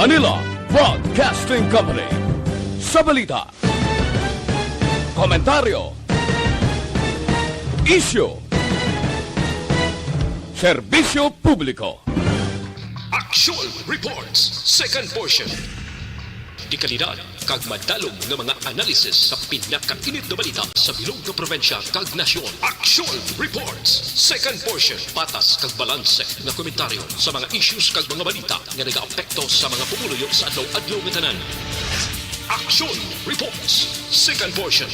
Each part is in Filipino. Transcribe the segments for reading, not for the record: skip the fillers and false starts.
Manila Broadcasting Company. Sa balita, komentaryo, isyu, serbisyo publiko. Action Reports, second portion. Di kalidad, kag madalong ng mga analisis sa pinakainit na balita sa bilog na probensya kag nasyon. Action Reports, second portion. Patas kag balanse na komentaryo sa mga issues kag mga balita nga nagaapekto sa mga pumuluyo sa adlaw-adlaw nga tanan. Action Reports, second portion.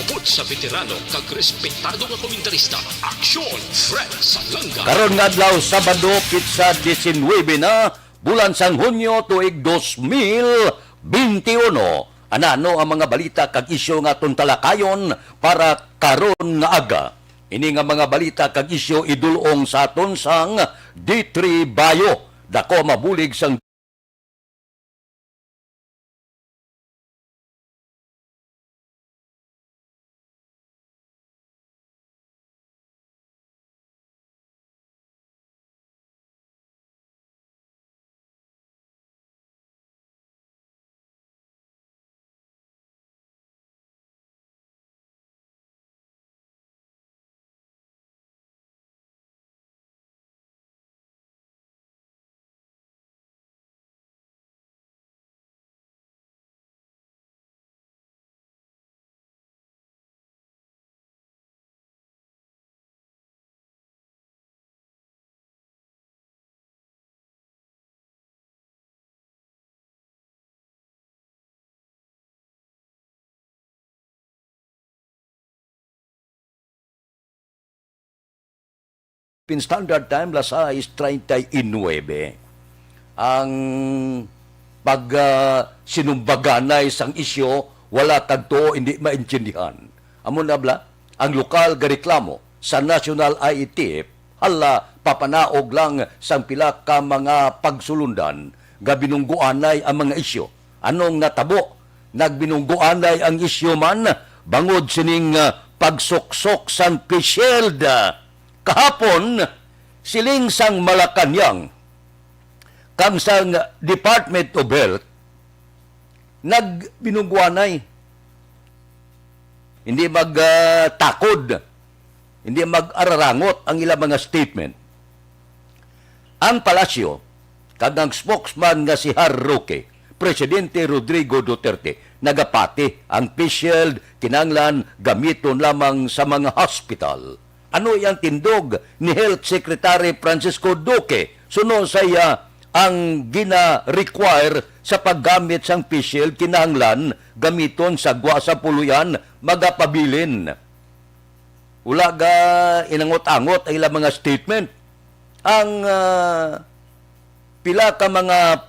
Upod sa veterano kag respetado nga komentarista. Action Fred Salanga. Karon nga adlaw Sabado, Pitsa 19 na bulan sang Hunyo tuig 2021. Anano ang mga balita kag isyu nga atong talakayon para karon nga aga. Ini nga mga balita kag isyu idulong sa aton sang D3 Bayo. Dako mabulig sang Standard Time, las 6:39. Ang sinumbaganay sang isyo, wala tagto, hindi maintindihan. Amon na bla, ang lokal ga reklamo sa National IETF, hala papanaog lang sang pila ka mga pagsulundan, ga binungguanay ang mga isyo. Anong natabo? Nagbinungguanay ang isyo man, bangod sining pagsuksok sang P-Shield. Kahapon, siling sang Malacanang, kang sang Department of Health, nagbinungguanay. Hindi magtakod, hindi mag-ararangot ang ilang mga statement. Ang palasyo, kag ang spokesman nga si Roque, Presidente Rodrigo Duterte, nagapati ang P-Shield kinanglan gamiton lamang sa mga hospital. Ano yung tindog ni Health Secretary Francisco Duque? Suno saya ang gina-require sa paggamit sang P-Shield kinahanglan gamiton sa gwa sa puluyan magapabilin. Ula ga inangot-angot ay ilang mga statement. Ang pila ka mga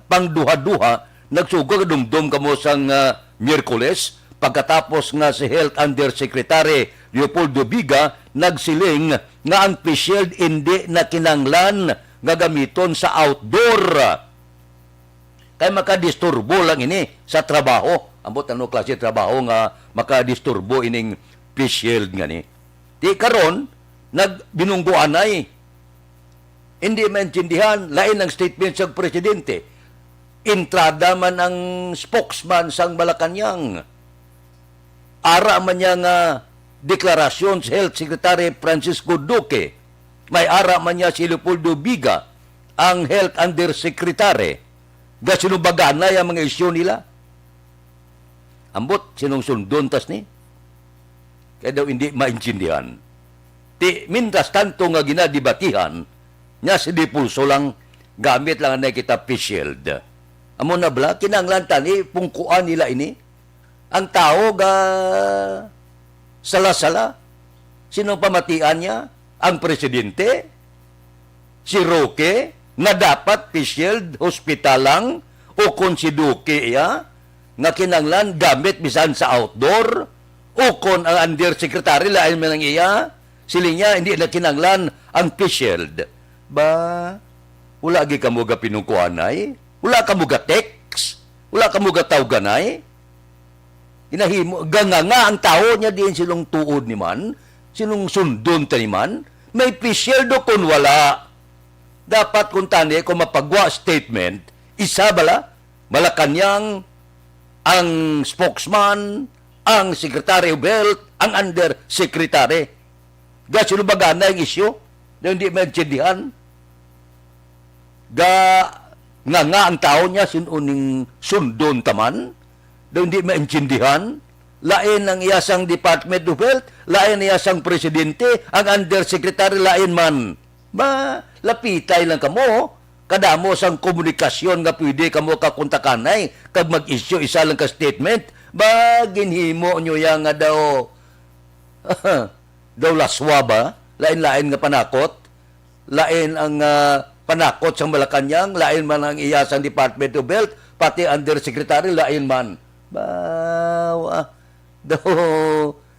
pangduha-duha nagsugod dumdum kamo sang Miyerkules pagkatapos nga si Health Undersecretary Leopoldo Biga nagsiling nga ang P-Shield hindi na kinanglan nga gamiton sa outdoor. Kaya makadisturbo lang ini sa trabaho. Ambot ano klase trabaho nga makadisturbo ining P-Shield nga ni. Di karon nagbinungguanay. Hindi maintindihan lain ang statement sa presidente. Entrada man ang spokesman sang Malacanang. Ara man niya nga deklarasyon sa Health Secretary Francisco Duque. May ara man niya si Leopoldo Biga, ang Health Undersecretary. Gasinubaganay ang mga isyu nila. Ambot, sinungsundon tas ni. Kaya daw hindi maintindihan. Ti, mintas tanto nga ginadibatihan, niya si Dipulso lang, gamit lang na kita P-Shield. Amo na bla, kinanglan tani, pungkuan nila ini. Ang tao ga sala-sala. Sino pamatian niya? Ang presidente? Si Roque? Na dapat P-Shield hospital lang? O kung si Duque ya? Nga kinanglan gamit bisan sa outdoor? O kung ang undersecretary lain man ang iya? Sili niya hindi na kinanglan ang P-Shield. Ba? Wala gi kamo ga pinungkuanay? Wala kamo ga text? Wala kamo ga tawganay? Inahimo, nga ang tao niya din silong tuod ni man, silong sundon ta ni man, may P-Shield o kung wala. dapat kung tani, kung mapagwa statement, isa bala, Malacanang, ang spokesman, ang Secretary of Health, ang Undersecretary. Sulubagan na yung isyu na hindi maintindihan. Nga ang tao niya sinuning sundon taman, na hindi maintindihan. Lain ang iyasang Department of Health, lain ang iyasang Presidente, ang Undersecretary lain man. Lapitay lang kamo, kadamo sang komunikasyon nga pwede kamo kakuntakanay, kag mag-issue isa lang ka statement, ginhimo nyo yang nga daw, daw laswa ba? Lain-lain nga panakot, lain ang panakot sa Malacanang, lain man ang iyasang Department of Health, pati Undersecretary, lain man. Daw,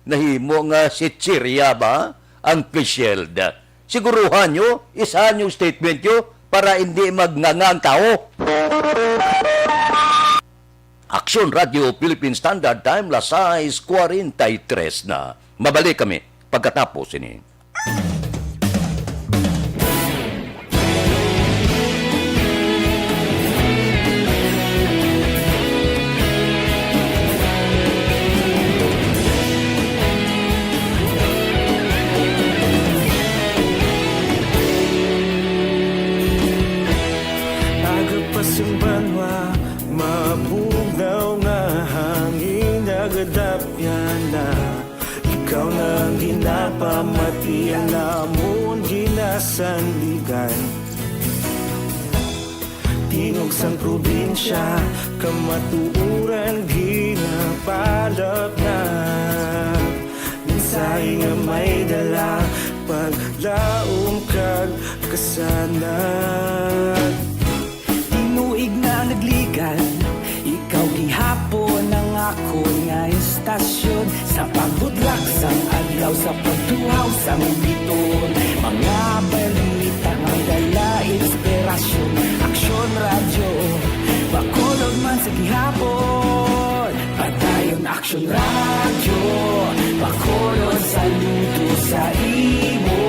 nahimo nga si Chiria ba? Ang P-Shield. Siguruhan nyo, isahan yung statement nyo para hindi magngangang tao. Aksyon Radio Philippine Standard Time, las 6:43 na. Mabalik kami pagkatapos ini. Agapasumbanwa, mabugaw nga hangin nagadapyan na. Ikaw nang ginapamatian namon ginasandigan. Tingog sang probinsya, kamatuuran ginapalap na. Minsay nga may dala, paglaom kag kasanag. Tinuig na nagligan, ikaw gihapon ang ako nga estasyon. Sa pagbudlak sang adlaw, sa pagtuhaw sang biton. Mga balita nga dala inspirasyon. Aksyon radyo, bakulog man sa gihapon. Padayon aksyon radyo, bakulog saludo sa imo.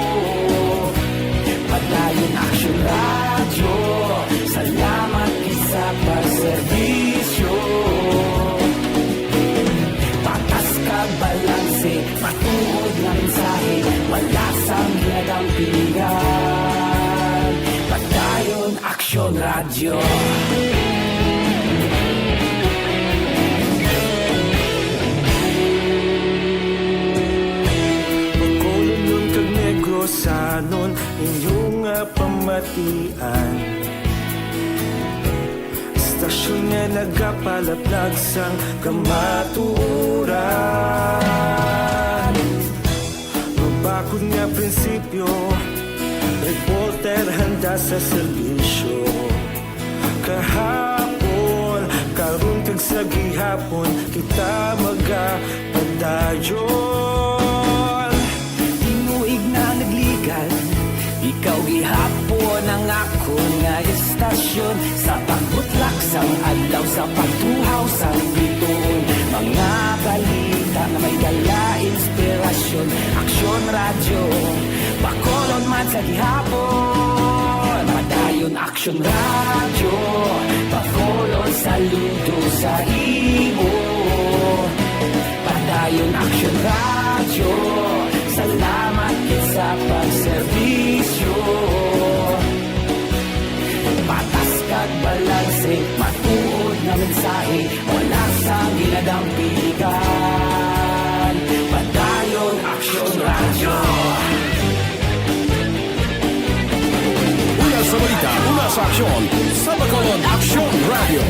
Padayon aksyon radyo, salamat isa pagserbisyo. Patas ka balanse, matuod na mensahe, wala sang hinagang pilihan. Padayon aksyon radyo. Pagkulong kag negrosanon, inyong pamatian. Istasyon nga nagapalaplag sang kamaturan. Mabakod nga prinsipyo, reporter handa sa serbisyo. Kahapon, karon kag sa gihapon, kita magapadayon. Tinuig na nagligan, ikaw gihapon ang ako nga estasyon. Sa pagbutlak sang adlaw, sa pagtuhaw sang biton. Mga balita na may dala inspirasyon. Aksyon radyo, bakolon man sa gihapon. Padayon aksyon radyo, bakolon saludo sa imo. Padayon aksyon radyo, salamat sa pagserbisyo. Patas kag balanse, matuod na mensahe, wala sang ginadang piligan. Padayon aksyon radyo. Una sa balita, una sa aksyon, sa Bacolod Aksyon Radio.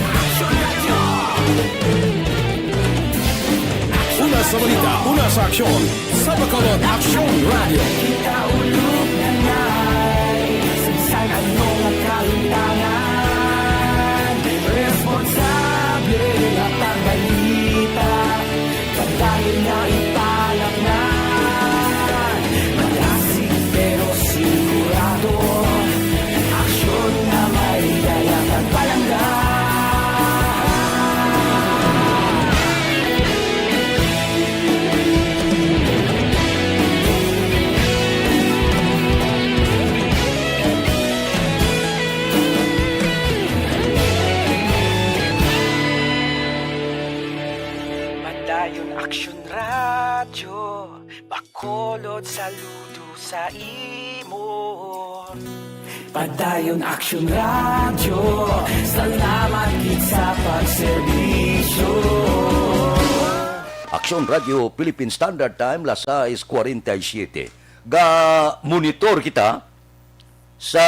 Una sa balita, una sa aksyon, sa Bacolod Aksyon Radio. Kita ulog na na'y sinsan anong nakalintangan. Responsable na pagbalita, dahil na italak na. Malasig pero sigurado, aksyon na may dala at palangga. pod saludo sa imo. Padayon Action Radio, salamat gid sa pagserbisyo. Action Radio Philippine Standard Time, las 6:47. Ga-monitor kita sa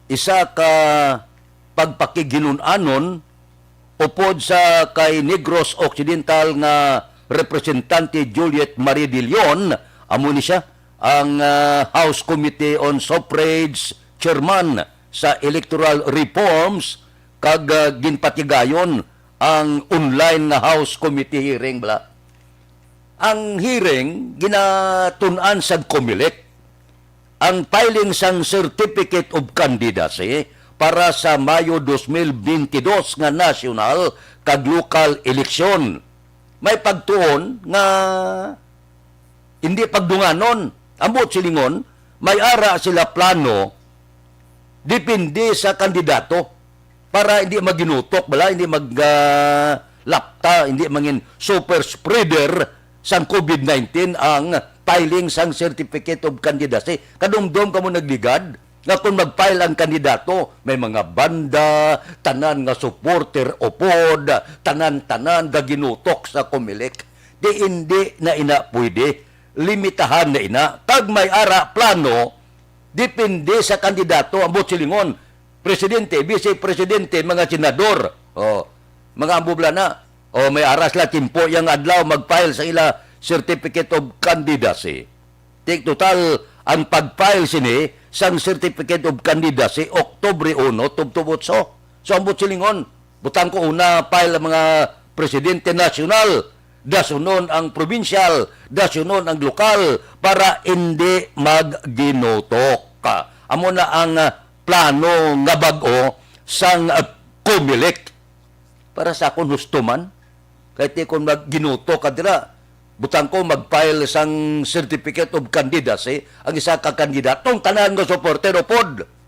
isa ka pagpakiginunanon upod sa kay Negros Occidental nga representante Juliet Marie de Leon. Amo ni siya ang House Committee on Suffrage Chairman sa Electoral Reforms kag ginpatigayon ang online nga House Committee hearing bala. Ang hearing ginatun-an sa COMELEC ang filing sang Certificate of Candidacy para sa Mayo 2022 nga national kag local eleksyon. May pagtuon nga hindi pagdunganon. Ambot silingon, may ara sila plano depende sa kandidato para hindi maginutok bala, hindi maglapta, hindi mangin super spreader sang COVID-19 ang filing sang Certificate of Candidacy. Kadumdum kamo nagligad nga kung mag-file ang kandidato, may mga banda, tanan nga supporter o pod, tanan-tanan nga ginutok sa COMELEC. Di hindi na ina pwede. Limitahan na ina. Kag may ara plano, depende sa kandidato, ang silingon, presidente, vice-presidente, mga senador, mga ambubla na, may aras la timpo yung adlaw mag-file sa ila Certificate of Candidacy. Tik total, ang pag-file sini sang Certificate of Candidacy, Oktubre 1, tubtubotso. So ang silingon, butang ko una file ang mga presidente nasyonal, dasunon ang provincial, dasunon ang lokal para hindi magginotok. Amo na ang plano nga bag-o sang COMELEC. Para sa akong husto man, kahit kung magginotok ka dira, butang ko mag-file sang Certificate of Candidacy, ang isa ka kandidatong tanan nga supporter o pod.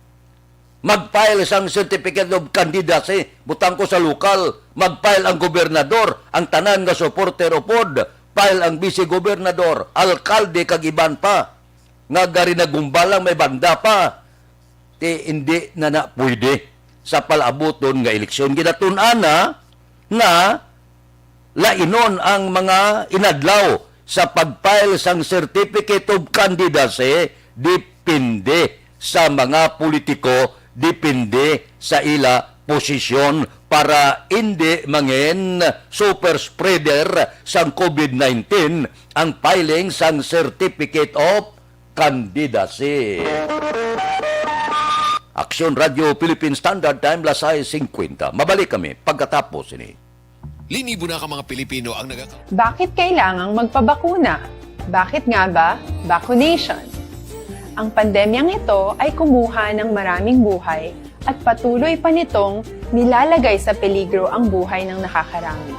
Mag-file sang Certificate of Candidacy, butang ko sa lokal, mag-file ang gobernador, ang tanan nga supporter o pod, file ang vice-gobernador, alkalde kag iban pa, nga gari na gumbalang may banda pa. Hindi na pwede sa palabuton nga eleksyon. Ginatun-an na lainon ang mga inadlaw sa pag-file sang Certificate of Candidacy, depende sa mga politiko, depende sa ila posisyon para hindi mangin super spreader sang COVID-19 ang filing sang Certificate of Candidacy. Action Radio Philippine Standard Time, las 6:50. Mabalik kami pagkatapos ini. Linibo na ka mga Pilipino ang Bakit kailangang magpabakuna? Bakit nga ba vaccination? Ang pandemyang ito ay kumuha ng maraming buhay at patuloy pa nitong nilalagay sa peligro ang buhay ng nakakarami.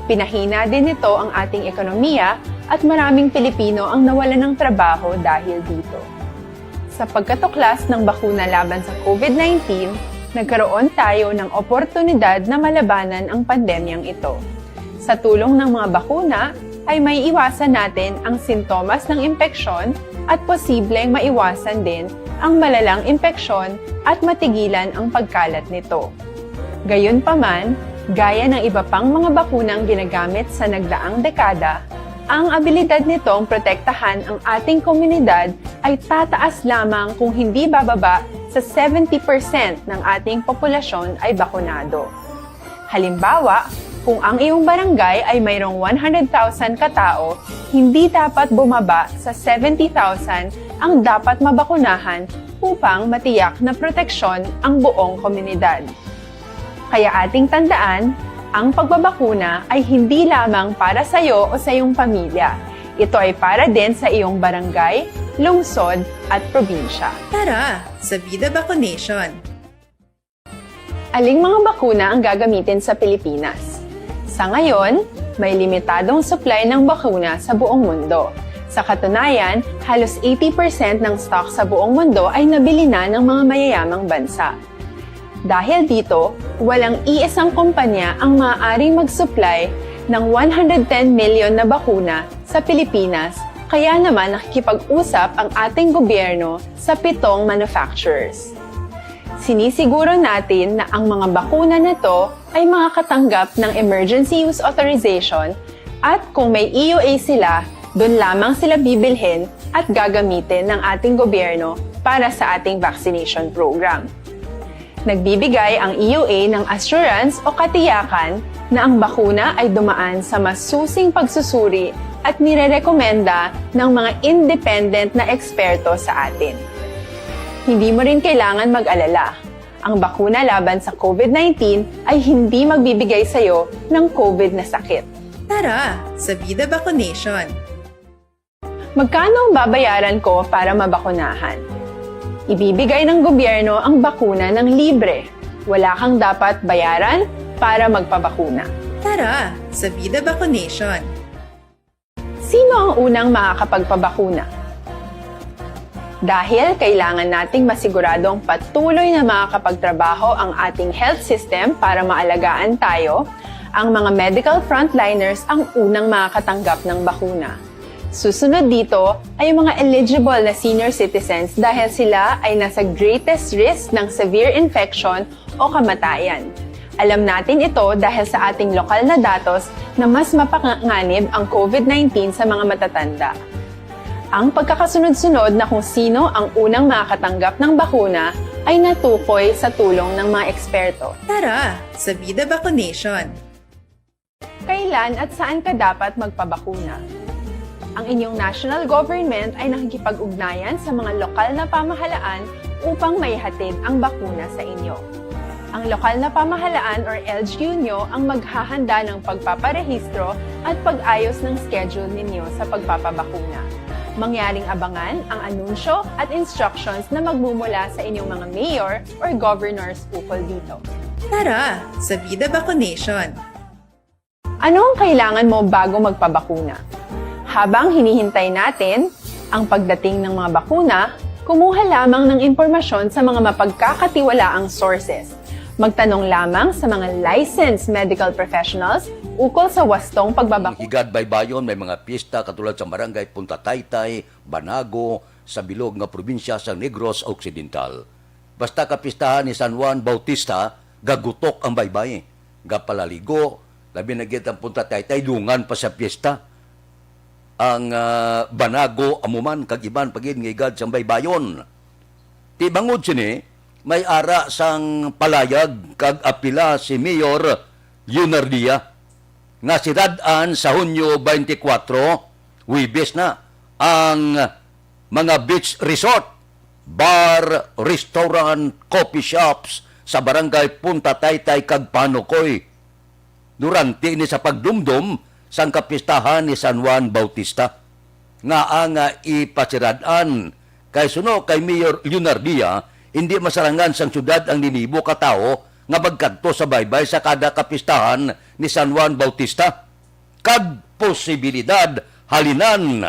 Pinahina din nito ang ating ekonomiya at maraming Pilipino ang nawalan ng trabaho dahil dito. Sa pagkatuklas ng bakuna laban sa COVID-19, nagkaroon tayo ng oportunidad na malabanan ang pandemyang ito. Sa tulong ng mga bakuna, ay may iwasan natin ang sintomas ng impeksyon at posibleng maiwasan din ang malalang impeksyon at matigilan ang pagkalat nito. Gayunpaman, gaya ng iba pang mga bakunang ginagamit sa nagdaang dekada, ang abilidad nitong protektahan ang ating komunidad ay tataas lamang kung hindi bababa sa 70% ng ating populasyon ay bakunado. Halimbawa, kung ang iyong barangay ay mayroong 100,000 katao, hindi dapat bumaba sa 70,000 ang dapat mabakunahan upang matiyak na proteksyon ang buong komunidad. Kaya ating tandaan, ang pagbabakuna ay hindi lamang para sa iyo o sa iyong pamilya. Ito ay para din sa iyong barangay, lungsod at probinsya. Tara, sa Vida Vaccination! Aling mga bakuna ang gagamitin sa Pilipinas? Sa ngayon, may limitadong supply ng bakuna sa buong mundo. Sa katunayan, halos 80% ng stock sa buong mundo ay nabili na ng mga mayayamang bansa. Dahil dito, walang iisang kumpanya ang maaaring mag-supply ng 110 million na bakuna sa Pilipinas Kaya naman nakikipag-usap ang ating gobyerno sa 7 manufacturers. Sinisiguro natin na ang mga bakuna na to ay makakatanggap ng Emergency Use Authorization at kung may EUA sila, doon lamang sila bibilhin at gagamitin ng ating gobyerno para sa ating vaccination program. Nagbibigay ang EUA ng assurance o katiyakan na ang bakuna ay dumaan sa masusing pagsusuri at nirerekomenda ng mga independent na eksperto sa atin. Hindi mo rin kailangan mag-alala. Ang bakuna laban sa COVID-19 ay hindi magbibigay sa'yo ng COVID na sakit. Tara, sa Vida Vaccination. Magkano ang babayaran ko para mabakunahan? Ibibigay ng gobyerno ang bakuna ng libre. Wala kang dapat bayaran para magpabakuna. Tara, sa Vida Vaccination. Sino ang unang makakapagpabakuna? Dahil kailangan nating masiguradong patuloy na makakapagtrabaho ang ating health system para maalagaan tayo, ang mga medical frontliners ang unang makakatanggap ng bakuna. Susunod dito ay yung mga eligible na senior citizens dahil sila ay nasa greatest risk ng severe infection o kamatayan. Alam natin ito dahil sa ating lokal na datos na mas mapanganib ang COVID-19 sa mga matatanda. Ang pagkakasunod-sunod na kung sino ang unang makakatanggap ng bakuna ay natukoy sa tulong ng mga eksperto. Tara, sa Vida Vaccination. Kailan at saan ka dapat magpabakuna? Ang inyong national government ay nakikipag-ugnayan sa mga lokal na pamahalaan upang maihatid ang bakuna sa inyo. Ang lokal na pamahalaan or LGU nyo ang maghahanda ng pagpaparehistro at pag-ayos ng schedule ninyo sa pagpapabakuna. Mangyaring abangan ang anunsyo at instructions na magmumula sa inyong mga mayor or governors ukol dito. Tara, sa Vida Vaccination. Ano ang kailangan mo bago magpabakuna? Habang hinihintay natin ang pagdating ng mga bakuna, kumuha lamang ng impormasyon sa mga mapagkakatiwalaang sources. Magtanong lamang sa mga licensed medical professionals ukol sa wastong pagbabakuna. Higad baybayon may mga pista katulad sa barangay Punta Taytay, Banago, sa bilog nga probinsya sa Negros Occidental. Basta kapistahan ni San Juan Bautista, gagutok ang baybay. Gapalaligo, labi na gid ang Punta Taytay, dungan pa sa pista. Ang Banago, amuman, kagiban pagid nga higad sa baybayon. Ti bangod sini, may ara sang palayag kag apila si Mayor Leonardia nga siradan sa Hunyo 24, Huwebes na, ang mga beach resort, bar, restaurant, coffee shops sa barangay Punta Taytay kag Panukoy. Durante ni sa pagdumdum sang kapistahan ni San Juan Bautista nga ang ipasiradan kay suno kay Mayor Leonardia, hindi masarangan sang syudad ang ninibo ka tao nga magkadto sa baybay sa kada kapistahan ni San Juan Bautista. Kag posibilidad halinan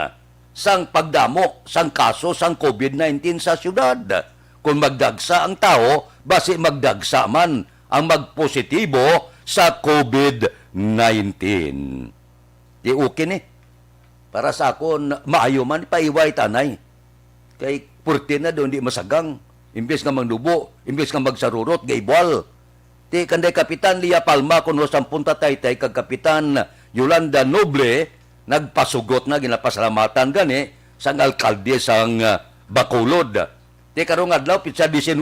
sang pagdamo sang kaso sang COVID-19 sa syudad. Kung magdagsa ang tao, basi magdagsa man ang magpositibo sa COVID-19. Di okay ni. Para sa akon, maayo man, paiway tanay. Kay purti na doon, di masagang. Imbes nga magnubo, imbes nga magsarurot, gaibwal. Ti kanday Kapitan Lia Palma kuno sa Punta Taytay kag Kapitan Yolanda Noble nagpasugot na ginapasalamatan gani sang alkalde sang Bacolod. Ti karong adlaw pitsa 19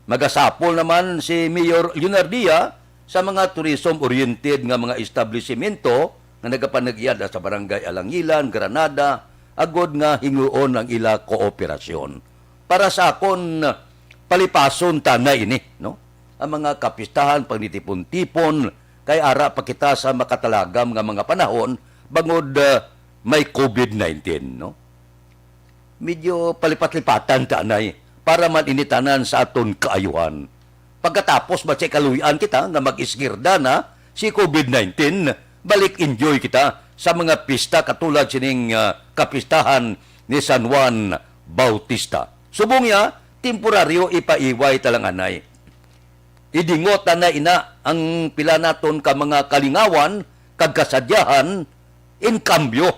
magasapol naman si Mayor Leonardia sa mga tourism-oriented nga mga establishmento nga nagapanagiyad sa barangay Alangilan, Granada, agod nga hinguon ang ila kooperasyon. Para sa akon palipason tanay ini, no? Ang mga kapistahan pagnitipon-tipon kay ara pa kita sa makatalagam nga mga panahon bangod may COVID-19, no? Medyo palipat-lipatan tanay para man initanan sa aton kaayuhan. Pagkatapos ba kaluyan kita nga mag-iskirda na si COVID-19, balik enjoy kita sa mga pista katulad sining kapistahan ni San Juan Bautista. Subong ya, temporaryo ipaiway talanganay. Idingot na ina ang pila naton ka mga kalingawan, kag kasadyahan, in cambio.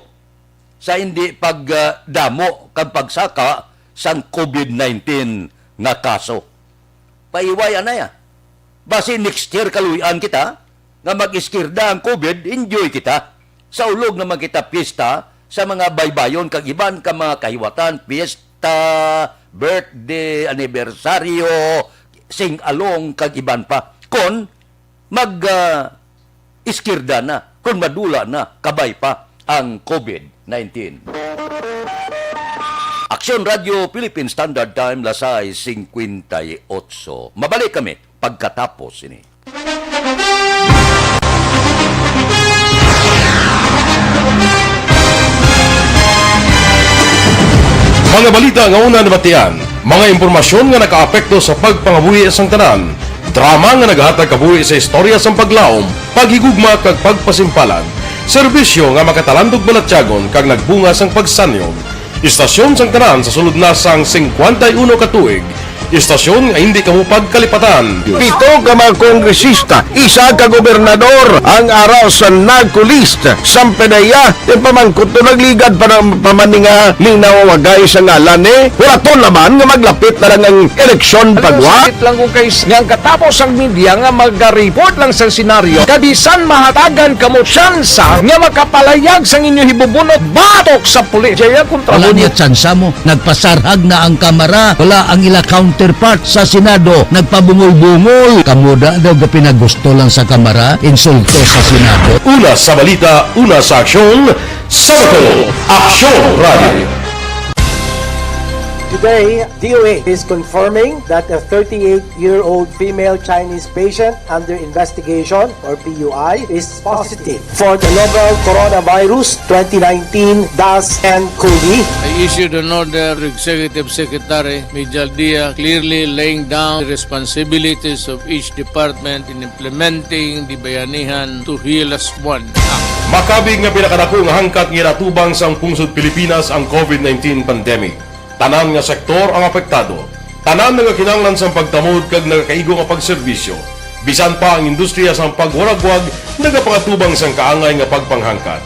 sa hindi pagdamo kang pagsaka sang COVID-19 nga kaso. Paiwayan na ya. Basi next year kaluyan kita nga mag-iskirda ang COVID, enjoy kita. Sa ulog naman kita pista sa mga baybayon kag iban ka mga kahiwatan, pista, birthday, anibersaryo, sing-along kag iban pa. Kon mag-iskirda na, kung madula na, kabay pa ang COVID-19. Aksyon Radio Philippine Standard Time, Lasay 58. Mabalik kami pagkatapos ini. Mga balita nga una nabatian, mga impormasyon nga nakaapekto sa pagpangabuhi sang tanan, drama nga naghatag kabuhi sa istorya sang paglaom, paghigugma kag pagpasimpalan, serbisyo nga makatalandog balatyagon kag nagbunga sang pagsanyog, istasyon sang tanan sa sulod na sang 51 ka tuig, istasyon nga hindi kamo pagkalipatan. Pito ka mga kongresista, isa ka gobernador, ang araw sa nagkulist, sampedaya, yung pamangkot to nagligad para pamaninga linaw wagay sa ngalan wala to naman nga maglapit na lang ang eleksyon pagwa. Sakit lang kung kayo nga katapos ang media nga mag-report lang sa senaryo, kabisan mahatagan kamo tsansa nga makapalayag sa inyo hibubunot batok sa pulis. Jaya kontra Wala niya tsansa mo, nagpasarhag na ang kamera, wala ang ila counterpart sa Senado, nagpabungol-bungol. Kamuda daw ga pinagusto lang sa kamera, insulto sa Senado. Una sa balita, una sa aksyon, Sabado, Aksyon Radio. Today, DOA is confirming that a 38-year-old female Chinese patient under investigation, or PUI, is positive for the novel coronavirus 2019 DAS-CoV. I issued an order to Executive Secretary Mijal Dia clearly laying down the responsibilities of each department in implementing the Bayanihan to Heal as One Act. Makabig nga pinakadako nga hangkat nga natubang sa pungsod Pilipinas ang COVID-19 pandemic. Tanan nga sektor ang apektado. Tanan nga kinahanglan sa pagtamod kag nagakaigo nga pagserbisyo. Bisan pa ang industriya sa pagwaragwag nagapangatubang sang kaangay nga pagpanghangkat.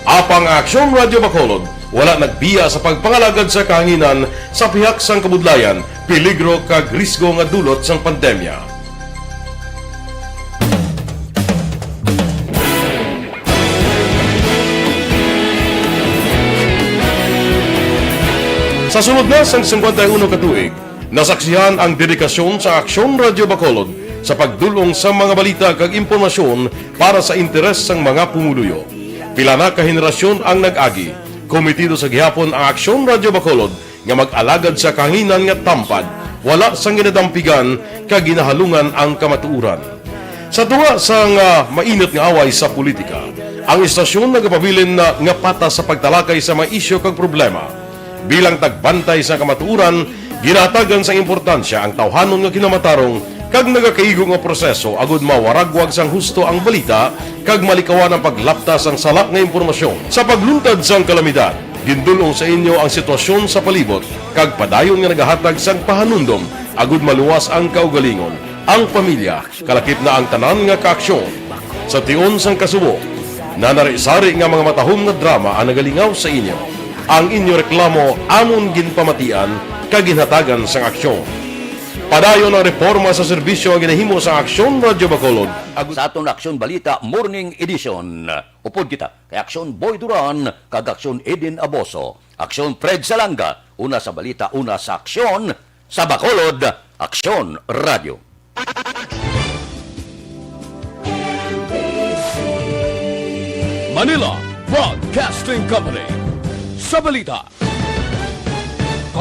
Apang Aksyon Radio Bacolod wala nagbiya sa pagpangalagad sa kahanginan sa pihak sang kabudlayan, peligro kag risgo nga dulot sang pandemya. Sa sunod na sang 51 katuig, nasaksihan ang dedikasyon sa Aksyon Radio Bacolod sa pagdulong sa mga balita kag impormasyon para sa interes sang mga pumuluyo. Pila na ka henerasyon ang nag-agi, komitido sa gihapon ang Aksyon Radio Bacolod nga mag-alagad sa kahanginan nga tampad, wala sang ginadampigan kag ginahalungan ang kamatuuran. Sa tunga sang mainit nga away sa politika, ang istasyon nagapabilin na nga patas sa pagtalakay sa mga isyu kag problema. Bilang tagbantay sa kamatuuran, ginatagan sa importansya ang tawhanon nga kinamatarong kag nagakaigo nga proseso agud mawaragwag sang husto ang balita kag malikawan ang paglaptas ang salak nga impormasyon. Sa pagluntad sang kalamidad, gindulong sa inyo ang sitwasyon sa palibot kag padayon nga nagahatag sang pahanundom agud maluwas ang kaugalingon. Ang pamilya, kalakip na ang tanan nga kaaksyon. Sa tion sang kasubo, nanari-sari nga mga matahom nga drama ang nagalingaw sa inyo. Ang inyo reklamo amon ginpamatian kaginhatagan sang aksyon. Padayon ang reforma sa serbisyo ang ginahimo sa Aksyon Radio Bacolod. Sa aton Aksyon Balita Morning Edition. Upod kita kay Aksyon Boy Duran kag Aksyon Edin Aboso. Aksyon Fred Salanga, una sa balita, una sa aksyon. Sa Bacolod, Aksyon Radio. Manila Broadcasting Company. Sa balita.